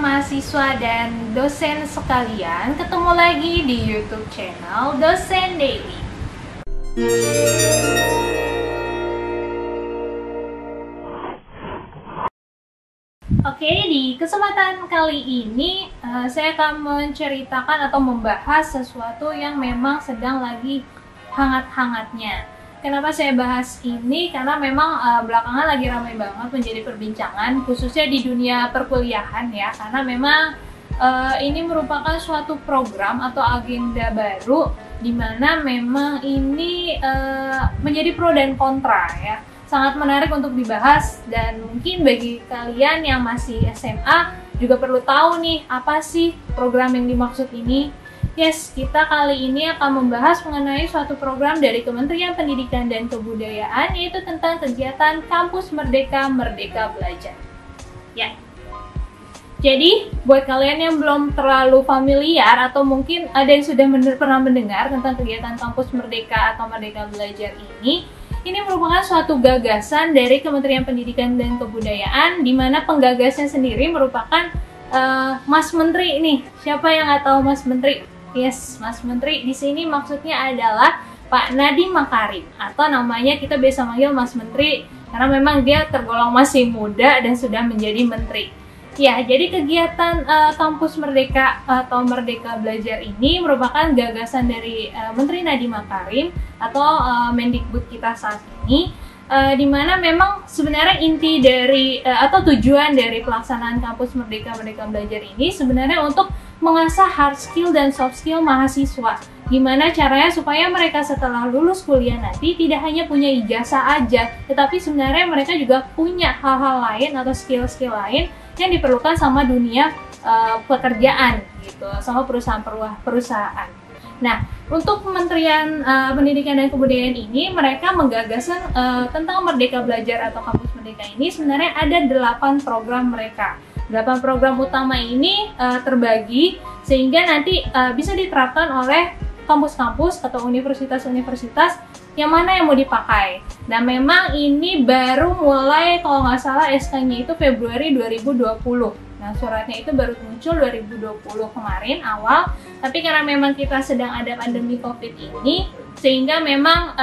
mahasiswa dan dosen sekalian, ketemu lagi di YouTube channel Dosen Daily. Oke, di kesempatan kali ini saya akan menceritakan atau membahas sesuatu yang memang sedang lagi hangat-hangatnya. Kenapa saya bahas ini? Karena memang belakangan lagi ramai banget menjadi perbincangan, khususnya di dunia perkuliahan ya. Karena memang ini merupakan suatu program atau agenda baru, di mana memang ini menjadi pro dan kontra ya. Sangat menarik untuk dibahas, dan mungkin bagi kalian yang masih SMA juga perlu tahu nih, apa sih program yang dimaksud ini. Yes, kita kali ini akan membahas mengenai suatu program dari Kementerian Pendidikan dan Kebudayaan, yaitu tentang kegiatan Kampus Merdeka Merdeka Belajar. Ya. Jadi, buat kalian yang belum terlalu familiar atau mungkin ada yang sudah pernah mendengar tentang kegiatan Kampus Merdeka atau Merdeka Belajar ini merupakan suatu gagasan dari Kementerian Pendidikan dan Kebudayaan, di mana penggagasnya sendiri merupakan Mas Menteri nih. Siapa yang nggak tahu Mas Menteri? Yes, Mas Menteri di sini maksudnya adalah Pak Nadiem Makarim, atau namanya kita biasa manggil Mas Menteri karena memang dia tergolong masih muda dan sudah menjadi menteri. Ya, jadi kegiatan Kampus Merdeka atau Merdeka Belajar ini merupakan gagasan dari Menteri Nadiem Makarim atau Mendikbud kita saat ini, di mana memang sebenarnya inti dari atau tujuan dari pelaksanaan Kampus Merdeka Merdeka Belajar ini sebenarnya untuk mengasah hard skill dan soft skill mahasiswa. Gimana caranya supaya mereka setelah lulus kuliah nanti tidak hanya punya ijazah aja, tetapi sebenarnya mereka juga punya hal-hal lain atau skill-skill lain yang diperlukan sama dunia pekerjaan gitu, sama perusahaan. Nah, untuk Kementerian Pendidikan dan Kebudayaan ini, mereka menggagas tentang Merdeka Belajar atau Kampus Merdeka ini sebenarnya ada 8 program mereka. 8 program utama ini terbagi sehingga nanti bisa diterapkan oleh kampus-kampus atau universitas-universitas yang mana yang mau dipakai. Dan memang ini baru mulai, kalau nggak salah SK-nya itu Februari 2020. Nah, suratnya itu baru muncul 2020 kemarin awal, tapi karena memang kita sedang ada pandemi COVID ini, sehingga memang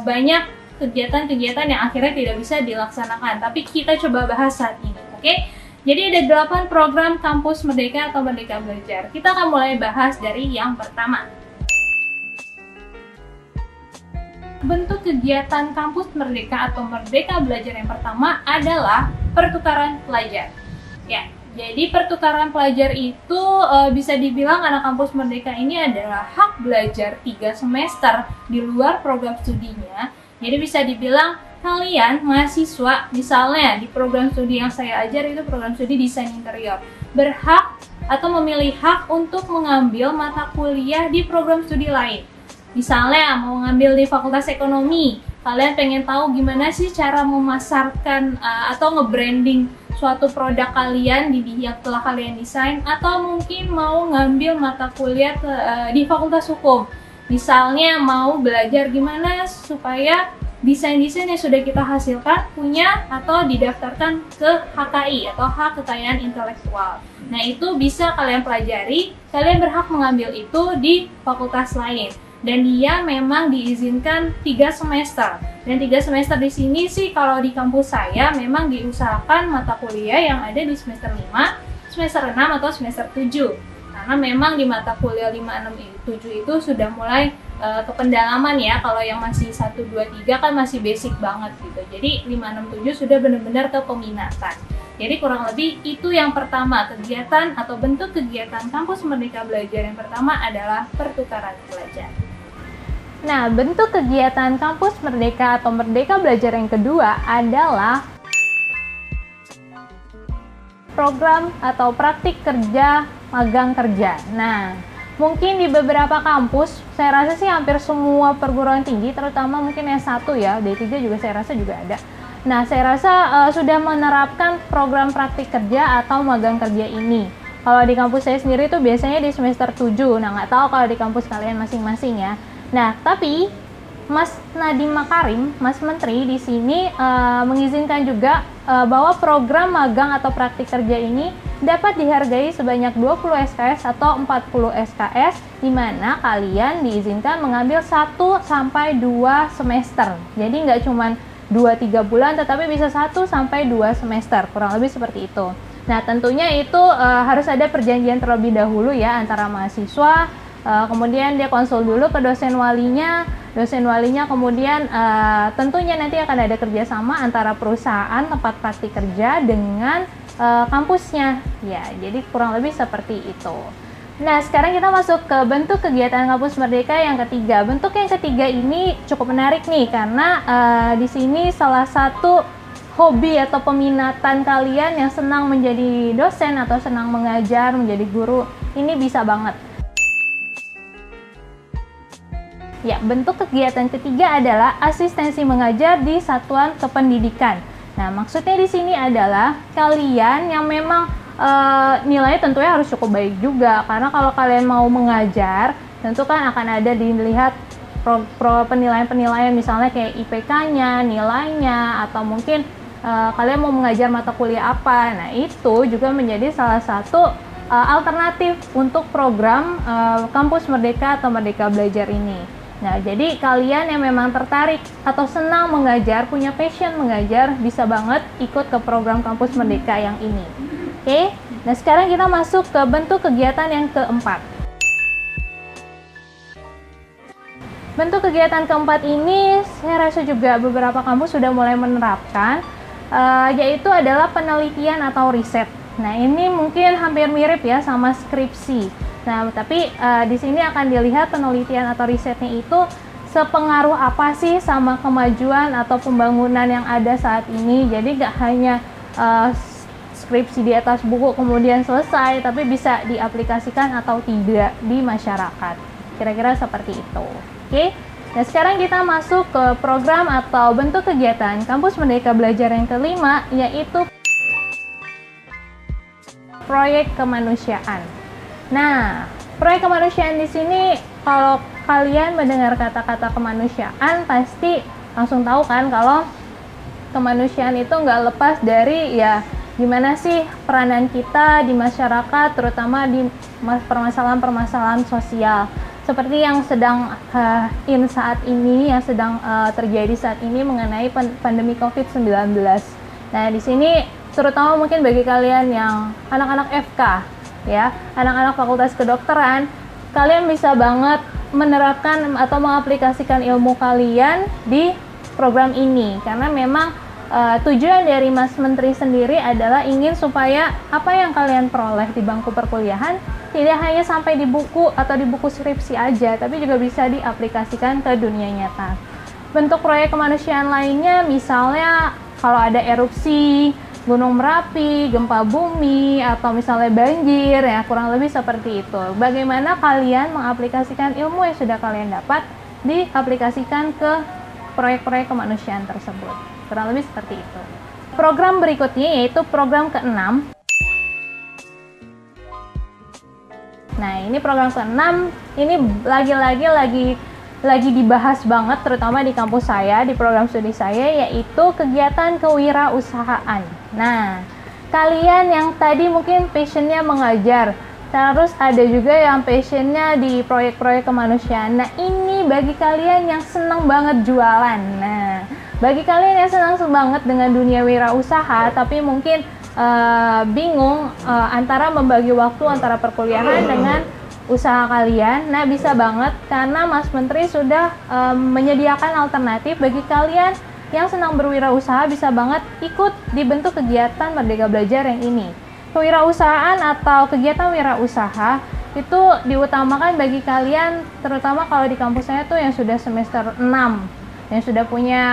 banyak kegiatan-kegiatan yang akhirnya tidak bisa dilaksanakan. Tapi kita coba bahas saat ini, oke? Jadi ada 8 program Kampus Merdeka atau Merdeka Belajar. Kita akan mulai bahas dari yang pertama. Bentuk kegiatan Kampus Merdeka atau Merdeka Belajar yang pertama adalah pertukaran pelajar. Ya, jadi pertukaran pelajar itu bisa dibilang anak Kampus Merdeka ini adalah hak belajar 3 semester di luar program studinya. Jadi bisa dibilang kalian mahasiswa, misalnya di program studi yang saya ajar itu program studi desain interior, berhak atau memilih hak untuk mengambil mata kuliah di program studi lain. Misalnya mau ngambil di Fakultas Ekonomi, kalian pengen tahu gimana sih cara memasarkan atau nge-branding suatu produk kalian yang telah kalian desain, atau mungkin mau ngambil mata kuliah di Fakultas Hukum. Misalnya mau belajar gimana supaya desain-desain yang sudah kita hasilkan punya atau didaftarkan ke HKI atau hak kekayaan intelektual. Nah, itu bisa kalian pelajari, kalian berhak mengambil itu di fakultas lain. Dan dia memang diizinkan 3 semester. Dan 3 semester di sini sih kalau di kampus saya memang diusahakan mata kuliah yang ada di semester 5, semester 6 atau semester 7. Karena memang di mata kuliah 5, 6, 7 itu sudah mulai ke pendalaman ya. Kalau yang masih 1, 2, 3 kan masih basic banget gitu. Jadi 5, 6, 7 sudah benar-benar ke peminatan. Jadi kurang lebih itu yang pertama, kegiatan atau bentuk kegiatan Kampus Merdeka Belajar yang pertama adalah pertukaran pelajar. Nah, bentuk kegiatan Kampus Merdeka atau Merdeka Belajar yang kedua adalah program atau praktik kerja, magang kerja. Nah, mungkin di beberapa kampus, saya rasa sih hampir semua perguruan tinggi, terutama mungkin S1 ya, D3 juga saya rasa juga ada. Nah, saya rasa sudah menerapkan program praktik kerja atau magang kerja ini. Kalau di kampus saya sendiri tuh biasanya di semester 7, nah nggak tahu kalau di kampus kalian masing-masing ya. Nah, tapi Mas Nadiem Makarim, Mas Menteri di sini mengizinkan juga bahwa program magang atau praktik kerja ini dapat dihargai sebanyak 20 SKS atau 40 SKS, di mana kalian diizinkan mengambil 1 sampai 2 semester. Jadi nggak cuma 2-3 bulan, tetapi bisa 1 sampai 2 semester, kurang lebih seperti itu. Nah, tentunya itu harus ada perjanjian terlebih dahulu ya antara mahasiswa, kemudian dia konsul dulu ke dosen walinya kemudian tentunya nanti akan ada kerjasama antara perusahaan tempat praktik kerja dengan kampusnya ya, jadi kurang lebih seperti itu. Nah, sekarang kita masuk ke bentuk kegiatan Kampus Merdeka yang ketiga. Bentuk yang ketiga ini cukup menarik nih, karena di sini salah satu hobi atau peminatan kalian yang senang menjadi dosen atau senang mengajar, menjadi guru, ini bisa banget. Ya, bentuk kegiatan ketiga adalah asistensi mengajar di satuan kependidikan. Nah, maksudnya di sini adalah kalian yang memang nilainya tentunya harus cukup baik juga, karena kalau kalian mau mengajar, tentu kan akan ada dilihat penilaian-penilaian, misalnya kayak IPK-nya, nilainya, atau mungkin kalian mau mengajar mata kuliah apa. Nah, itu juga menjadi salah satu alternatif untuk program Kampus Merdeka atau Merdeka Belajar ini. Nah, jadi kalian yang memang tertarik atau senang mengajar, punya passion mengajar, bisa banget ikut ke program Kampus Merdeka yang ini. Oke, nah sekarang kita masuk ke bentuk kegiatan yang keempat. Bentuk kegiatan keempat ini saya rasa juga beberapa kampus sudah mulai menerapkan, yaitu adalah penelitian atau riset. Nah, ini mungkin hampir mirip ya sama skripsi. Nah, tapi di sini akan dilihat penelitian atau risetnya itu sepengaruh apa sih sama kemajuan atau pembangunan yang ada saat ini. Jadi nggak hanya skripsi di atas buku kemudian selesai, tapi bisa diaplikasikan atau tidak di masyarakat. Kira-kira seperti itu. Oke. Nah, sekarang kita masuk ke program atau bentuk kegiatan Kampus Merdeka Belajar yang kelima, yaitu proyek kemanusiaan. Nah, proyek kemanusiaan di sini, kalau kalian mendengar kata-kata kemanusiaan, pasti langsung tahu kan kalau kemanusiaan itu nggak lepas dari ya gimana sih peranan kita di masyarakat, terutama di permasalahan-permasalahan sosial seperti yang sedang saat ini, yang sedang terjadi saat ini mengenai pandemi COVID-19. Nah, di sini terutama mungkin bagi kalian yang anak-anak FK ya, anak-anak fakultas kedokteran, kalian bisa banget menerapkan atau mengaplikasikan ilmu kalian di program ini, karena memang tujuan dari Mas Menteri sendiri adalah ingin supaya apa yang kalian peroleh di bangku perkuliahan tidak hanya sampai di buku atau di buku skripsi aja, tapi juga bisa diaplikasikan ke dunia nyata. Bentuk proyek kemanusiaan lainnya misalnya kalau ada erupsi Gunung Merapi, gempa bumi, atau misalnya banjir, ya kurang lebih seperti itu. Bagaimana kalian mengaplikasikan ilmu yang sudah kalian dapat, diaplikasikan ke proyek-proyek kemanusiaan tersebut. Kurang lebih seperti itu. Program berikutnya yaitu program ke-6. Nah, ini program ke-6, ini lagi dibahas banget, terutama di kampus saya, di program studi saya, yaitu kegiatan kewirausahaan. Nah, kalian yang tadi mungkin passionnya mengajar, terus ada juga yang passionnya di proyek-proyek kemanusiaan. Nah, ini bagi kalian yang senang banget jualan. Nah, bagi kalian yang senang banget dengan dunia wirausaha, tapi mungkin bingung antara membagi waktu antara perkuliahan dengan usaha kalian, nah bisa banget karena Mas Menteri sudah menyediakan alternatif bagi kalian yang senang berwirausaha, bisa banget ikut dibentuk kegiatan Merdeka Belajar yang ini. Kewirausahaan atau kegiatan wirausaha itu diutamakan bagi kalian, terutama kalau di kampus saya tuh yang sudah semester 6, yang sudah punya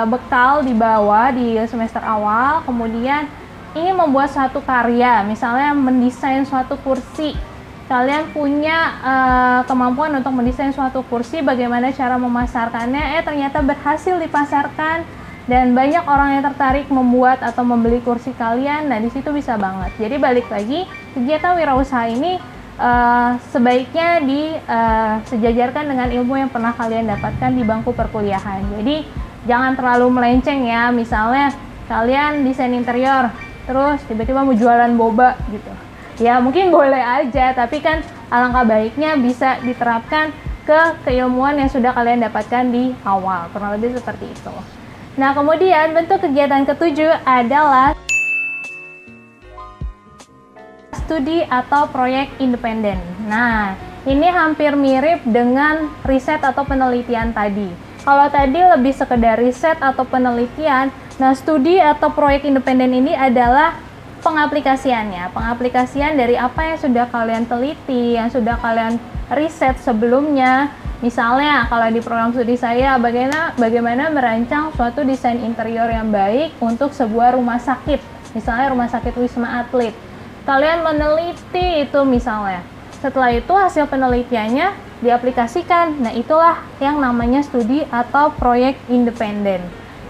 bekal di bawah di semester awal, kemudian ingin membuat suatu karya, misalnya mendesain suatu kursi. Kalian punya kemampuan untuk mendesain suatu kursi, bagaimana cara memasarkannya, ternyata berhasil dipasarkan dan banyak orang yang tertarik membuat atau membeli kursi kalian. Nah, di situ bisa banget. Jadi balik lagi, kegiatan wirausaha ini sebaiknya disejajarkan dengan ilmu yang pernah kalian dapatkan di bangku perkuliahan. Jadi jangan terlalu melenceng ya, misalnya kalian desain interior terus tiba-tiba mau jualan boba gitu ya, mungkin boleh aja, tapi kan alangkah baiknya bisa diterapkan ke keilmuan yang sudah kalian dapatkan di awal, kurang lebih seperti itu. Nah, kemudian bentuk kegiatan ketujuh adalah studi atau proyek independen. Nah, ini hampir mirip dengan riset atau penelitian tadi. Kalau tadi lebih sekedar riset atau penelitian, nah studi atau proyek independen ini adalah pengaplikasiannya. Pengaplikasian dari apa yang sudah kalian teliti, yang sudah kalian riset sebelumnya. Misalnya kalau di program studi saya, bagaimana merancang suatu desain interior yang baik untuk sebuah rumah sakit. Misalnya rumah sakit Wisma Atlet. Kalian meneliti itu misalnya. Setelah itu hasil penelitiannya diaplikasikan. Nah, itulah yang namanya studi atau proyek independen.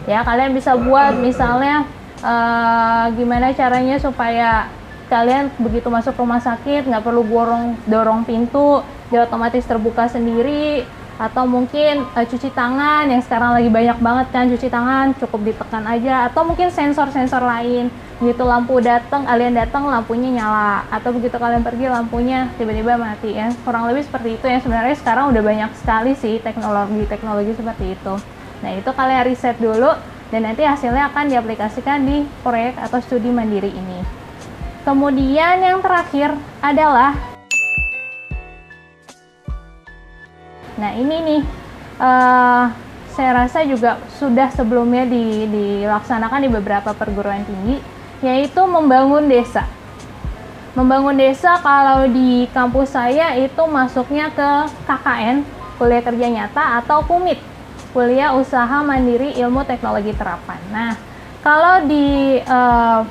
Ya, kalian bisa buat misalnya gimana caranya supaya kalian begitu masuk rumah sakit nggak perlu dorong pintu, dia otomatis terbuka sendiri. Atau mungkin cuci tangan, yang sekarang lagi banyak banget kan cuci tangan, cukup ditekan aja. Atau mungkin sensor-sensor lain, begitu lampu datang, kalian datang lampunya nyala, atau begitu kalian pergi lampunya tiba-tiba mati ya. Kurang lebih seperti itu, yang sebenarnya sekarang udah banyak sekali sih teknologi seperti itu. Nah, itu kalian riset dulu dan nanti hasilnya akan diaplikasikan di proyek atau studi mandiri ini. Kemudian yang terakhir adalah, nah ini nih saya rasa juga sudah sebelumnya dilaksanakan di beberapa perguruan tinggi, yaitu membangun desa. Membangun desa kalau di kampus saya itu masuknya ke KKN, kuliah kerja nyata, atau KUMIT, kuliah usaha mandiri ilmu teknologi terapan. Nah, kalau di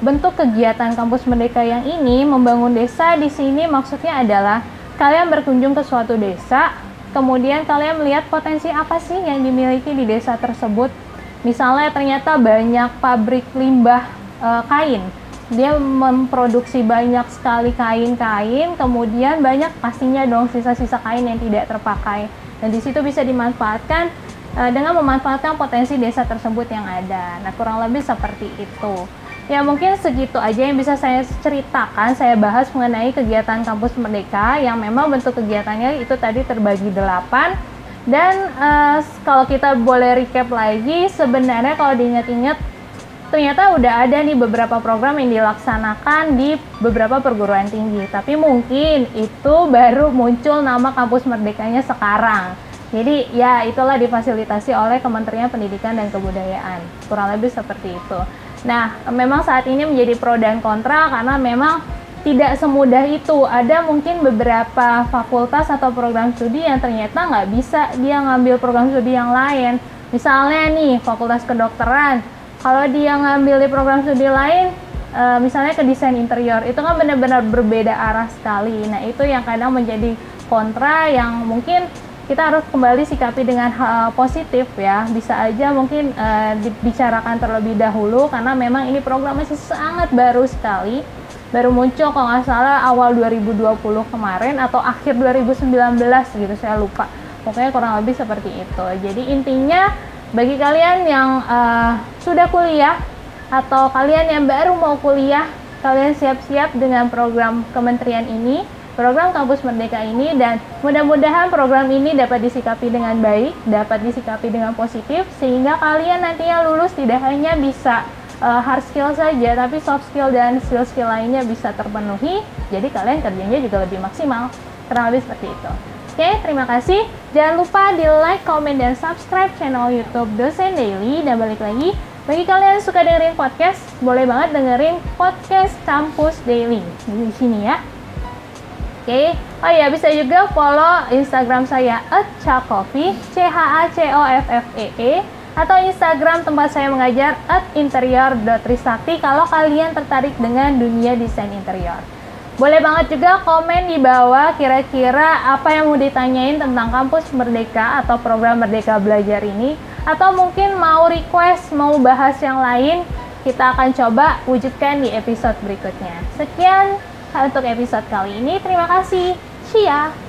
bentuk kegiatan kampus Merdeka yang ini, membangun desa di sini maksudnya adalah kalian berkunjung ke suatu desa, kemudian kalian melihat potensi apa sih yang dimiliki di desa tersebut. Misalnya ternyata banyak pabrik limbah kain. Dia memproduksi banyak sekali kain-kain, kemudian banyak pastinya dong sisa-sisa kain yang tidak terpakai. Dan di situ bisa dimanfaatkan dengan memanfaatkan potensi desa tersebut yang ada. Nah, kurang lebih seperti itu. Ya, mungkin segitu aja yang bisa saya ceritakan, saya bahas mengenai kegiatan Kampus Merdeka yang memang bentuk kegiatannya itu tadi terbagi 8. Dan kalau kita boleh recap lagi, sebenarnya kalau diingat-ingat, ternyata udah ada nih beberapa program yang dilaksanakan di beberapa perguruan tinggi. Tapi mungkin itu baru muncul nama Kampus Merdekanya sekarang. Jadi ya itulah difasilitasi oleh Kementerian Pendidikan dan Kebudayaan. Kurang lebih seperti itu. Nah, memang saat ini menjadi pro dan kontra karena memang tidak semudah itu. Ada mungkin beberapa fakultas atau program studi yang ternyata nggak bisa dia ngambil program studi yang lain. Misalnya nih, Fakultas Kedokteran. Kalau dia ngambil di program studi lain, misalnya ke desain interior, itu kan benar-benar berbeda arah sekali. Nah, itu yang kadang menjadi kontra yang mungkin kita harus kembali sikapi dengan hal positif ya. Bisa aja mungkin dibicarakan terlebih dahulu karena memang ini program masih sangat baru sekali. Baru muncul kalau nggak salah awal 2020 kemarin atau akhir 2019 gitu, saya lupa. Pokoknya kurang lebih seperti itu. Jadi intinya bagi kalian yang sudah kuliah atau kalian yang baru mau kuliah, kalian siap-siap dengan program kementerian ini, program Kampus Merdeka ini, dan mudah-mudahan program ini dapat disikapi dengan baik, dapat disikapi dengan positif, sehingga kalian nantinya lulus tidak hanya bisa hard skill saja, tapi soft skill dan skill-skill lainnya bisa terpenuhi, jadi kalian kerjanya juga lebih maksimal. Kurang lebih seperti itu. Oke, terima kasih. Jangan lupa di like, comment, dan subscribe channel YouTube Dosen Daily. Dan balik lagi, bagi kalian yang suka dengerin podcast, boleh banget dengerin podcast Kampus Daily di sini ya. Oke, oh ya, bisa juga follow Instagram saya @chacoffee, CHACOFFEE, atau Instagram tempat saya mengajar @interior.trisakti kalau kalian tertarik dengan dunia desain interior. Boleh banget juga komen di bawah kira-kira apa yang mau ditanyain tentang Kampus Merdeka atau program Merdeka Belajar ini, atau mungkin mau request, mau bahas yang lain, kita akan coba wujudkan di episode berikutnya. Sekian Untuk episode kali ini, terima kasih. Cia!